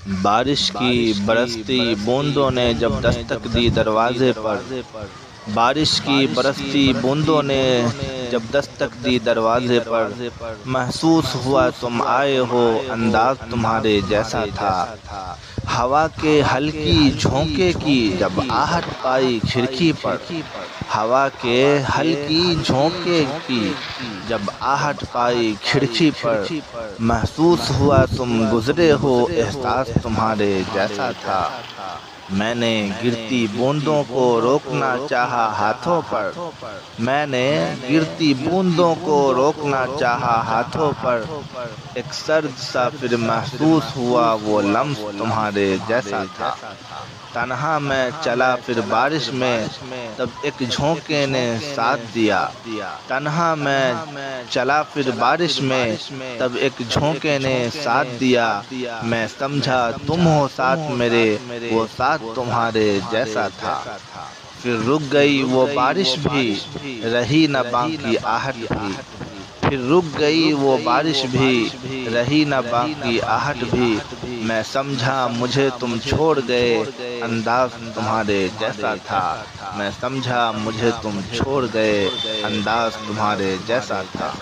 بارش کی برستی بوندوں نے جب دستک دی دروازے پر، بارش کی برستی بوندوں نے جب دستک دی دروازے پر، محسوس ہوا تم آئے ہو، انداز تمہارے جیسا تھا۔ ہوا کے ہلکی جھونکے کی جب آہٹ پائی کھڑکی پر، ہوا کے ہلکی جھونکے کی جب آہٹ پائی کھڑکی پر، محسوس ہوا تم گزرے ہو، احساس تمہارے جیسا تھا۔ میں نے گرتی بوندوں کو روکنا چاہا ہاتھوں پر، میں نے گرتی بوندوں کو روکنا چاہا ہاتھوں پر، ایک سرد سا پھر محسوس ہوا وہ لمس تمہارے جیسا تھا۔ تنہا میں چلا پھر بارش میں، تب ایک جھونکے نے ساتھ دیا۔ تنہا میں چلا پھر بارش میں، تب ایک جھونکے نے ساتھ دیا۔ میں سمجھا تم ہو ساتھ میرے، وہ ساتھ تمہارے جیسا تھا۔ پھر رک گئی وہ بارش بھی، رہی نہ باقی آہٹ بھی۔ پھر رک گئی وہ بارش بھی، رہی نہ باقی آہٹ بھی۔ میں سمجھا مجھے تم چھوڑ گئے، انداز تمہارے جیسا تھا۔ میں سمجھا مجھے تم چھوڑ گئے، انداز تمہارے جیسا تھا۔